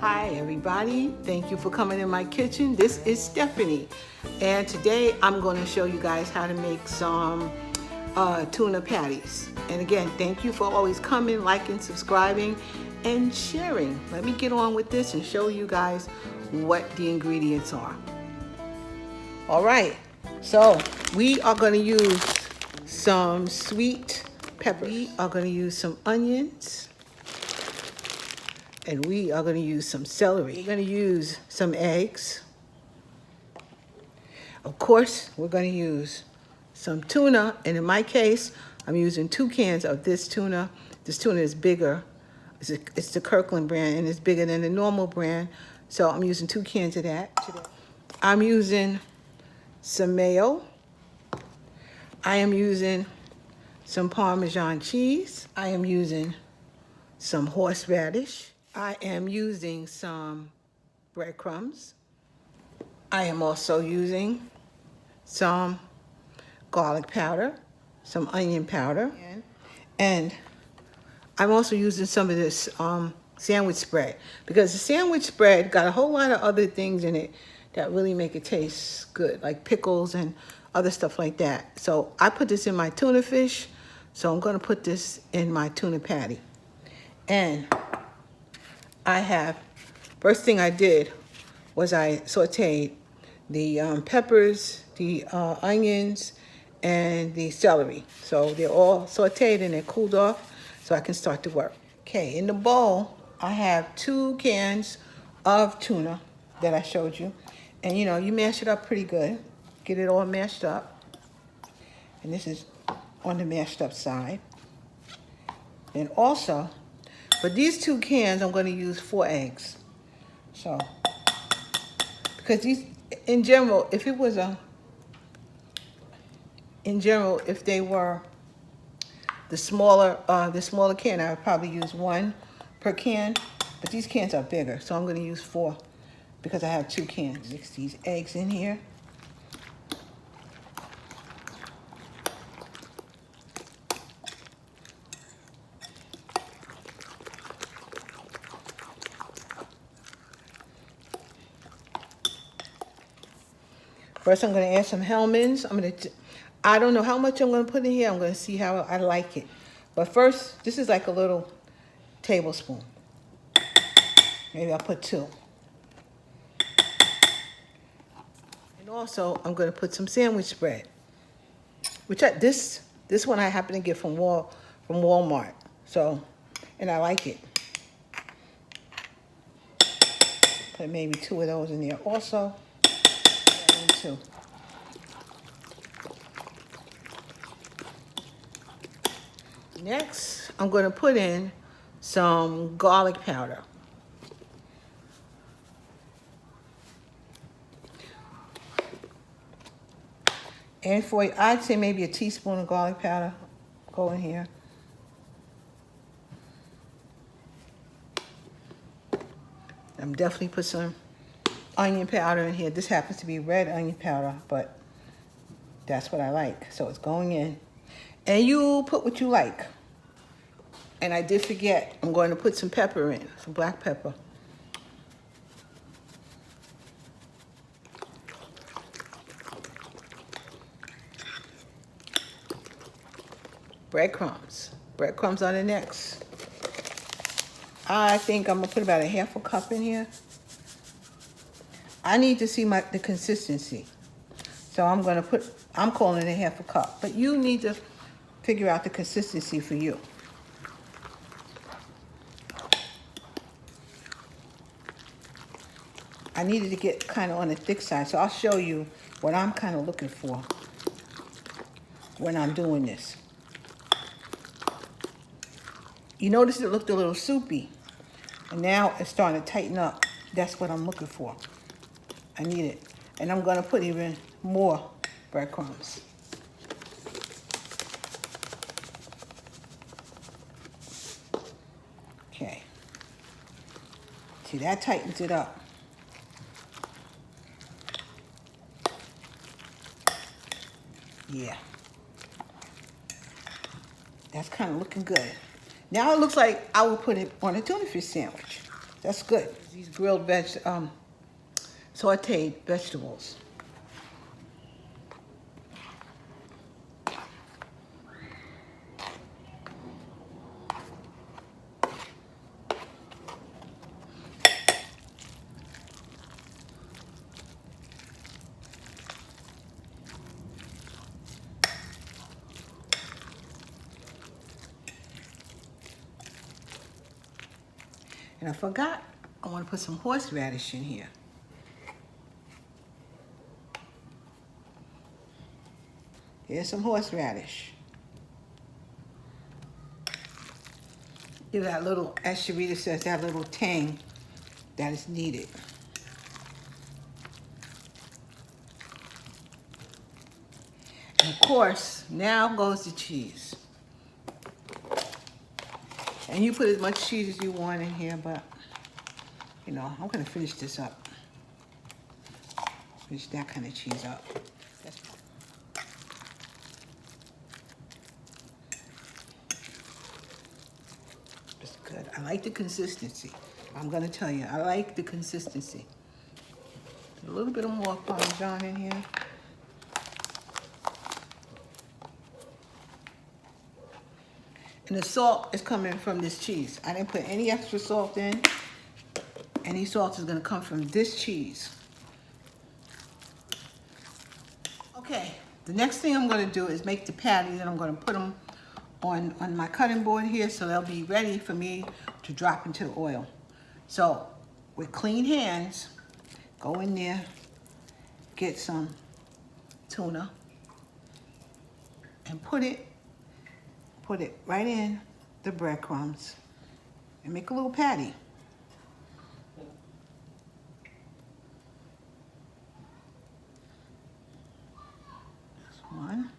Hi everybody, thank you for coming in my kitchen. This is Stephanie, and today I'm going to show you guys how to make some tuna patties. And again, thank you for always coming, liking, subscribing, and sharing. Let me get on with this and show you guys what the ingredients are. All right, so we are going to use some sweet peppers. We are going to use some onions. And we are going to use some celery. We're going to use some eggs. Of course, we're going to use some tuna. And in my case, I'm using 2 cans of this tuna. This tuna is bigger. It's the Kirkland brand, and it's bigger than the normal brand. So I'm using 2 cans of that today. I'm using some mayo. I am using some Parmesan cheese. I am using some horseradish. I am using some breadcrumbs. I am also using some garlic powder, some onion powder, and I'm also using some of this sandwich spread, because the sandwich spread got a whole lot of other things in it that really make it taste good, like pickles and other stuff like that. So I put this in my tuna fish, so I'm going to put this in my tuna patty. And first thing I did was I sauteed the peppers, the onions, and the celery. So they're all sauteed and they're cooled off so I can start to work. Okay, in the bowl, I have 2 cans of tuna that I showed you. And you know, you mash it up pretty good. Get it all mashed up. And this is on the mashed up side. And also, for these 2 cans, I'm going to use 4 eggs. So, because these, in general, if they were the smaller can, I would probably use 1 per can. But these cans are bigger, so I'm going to use 4 because I have 2 cans. Mix these eggs in here. First, I'm going to add some Hellmann's. I don't know how much I'm going to put in here. I'm going to see how I like it. But first, this is like a little tablespoon. Maybe I'll put 2. And also, I'm going to put some sandwich spread, which this one I happen to get from Walmart. So, and I like it. Put maybe 2 of those in there also. Too. Next, I'm going to put in some garlic powder. And I'd say maybe a teaspoon of garlic powder go in here. I'm definitely put some onion powder in here. This happens to be red onion powder, but that's what I like. So it's going in. And you put what you like. And I did forget, I'm going to put some pepper in, some black pepper. Breadcrumbs. Breadcrumbs are the next. I think I'm going to put about a half a cup in here. I need to see the consistency. So I'm calling it a half a cup. But you need to figure out the consistency for you. I needed to get kind of on the thick side. So I'll show you what I'm kind of looking for when I'm doing this. You notice it looked a little soupy. And now it's starting to tighten up. That's what I'm looking for. I need it. And I'm going to put even more breadcrumbs. Okay. See, that tightens it up. Yeah. That's kind of looking good. Now it looks like I will put it on a tuna fish sandwich. That's good. These grilled sauteed vegetables. And I forgot, I want to put some horseradish in here. Here's some horseradish. Give that little, as Sharita says, that little tang that is needed. And of course, now goes the cheese. And you put as much cheese as you want in here, but, you know, I'm gonna finish this up. Finish that kind of cheese up. It's good. I like the consistency. I'm gonna tell you, I like the consistency. A little bit of more Parmesan in here. And the salt is coming from this cheese. I didn't put any extra salt in. Any salt is gonna come from this cheese. Okay, the next thing I'm gonna do is make the patties, and I'm gonna put them on my cutting board here so they'll be ready for me to drop into the oil. So with clean hands, go in there, get some tuna, and put it right in the breadcrumbs and make a little patty. That's one.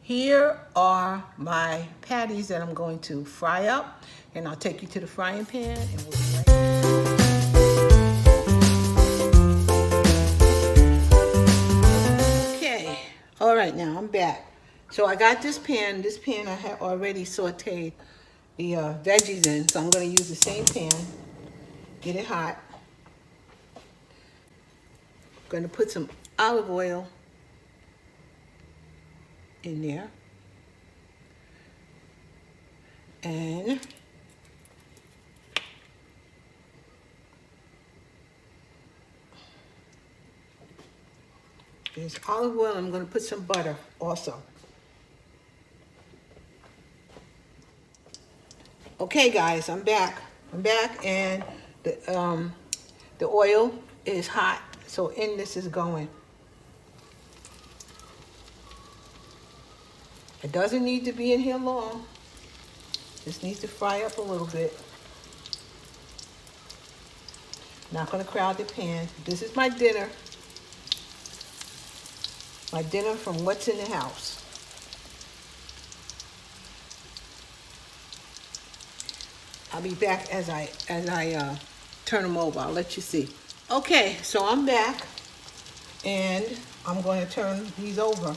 Here are my patties that I'm going to fry up, and I'll take you to the frying pan and we'll be right back. Okay, all right, now I'm back. So I got this pan. This pan I had already sauteed the veggies in, so I'm going to use the same pan. Get it hot. I'm going to put some olive oil in there, and there's olive oil. I'm going to put some butter also. Okay, guys, I'm back. And the oil is hot, so in this is going. It doesn't need to be in here long. Just needs to fry up a little bit. Not gonna crowd the pan. This is my dinner. My dinner from what's in the house. I'll be back as I turn them over. I'll let you see. Okay, so I'm back, and I'm going to turn these over.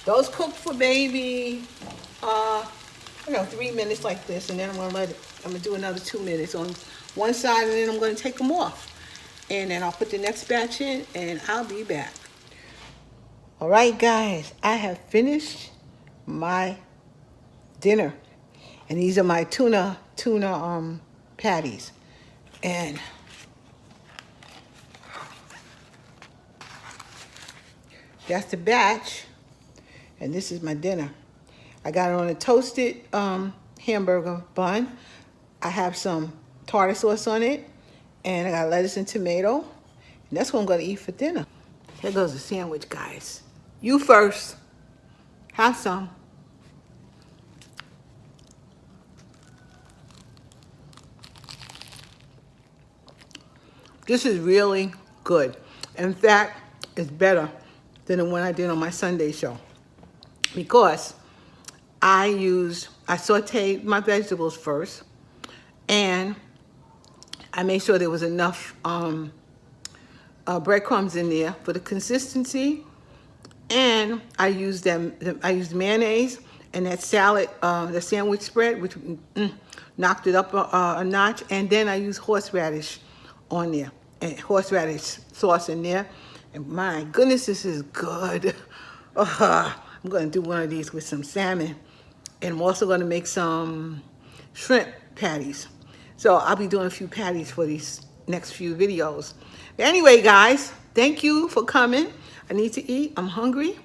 Those cook for maybe, 3 minutes like this, and then I'm gonna do another 2 minutes on one side, and then I'm gonna take them off. And then I'll put the next batch in, and I'll be back. All right, guys, I have finished my dinner, And these are my tuna patties. And that's the batch. And this is my dinner. I got it on a toasted hamburger bun. I have some tartar sauce on it. And I got lettuce and tomato. And that's what I'm going to eat for dinner. Here goes the sandwich, guys. You first. Have some. This is really good. In fact, it's better than the one I did on my Sunday show. Because I sauteed my vegetables first. And I made sure there was enough breadcrumbs in there for the consistency. And I used mayonnaise and that salad, the sandwich spread, which knocked it up a notch. And then I used horseradish on there, and horseradish sauce in there. And my goodness, this is good. I'm going to do one of these with some salmon. And I'm also going to make some shrimp patties. So I'll be doing a few patties for these next few videos. But anyway, guys, thank you for coming. I need to eat. I'm hungry.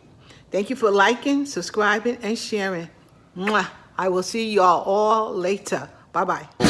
Thank you for liking, subscribing, and sharing. Mwah. I will see y'all all later. Bye-bye.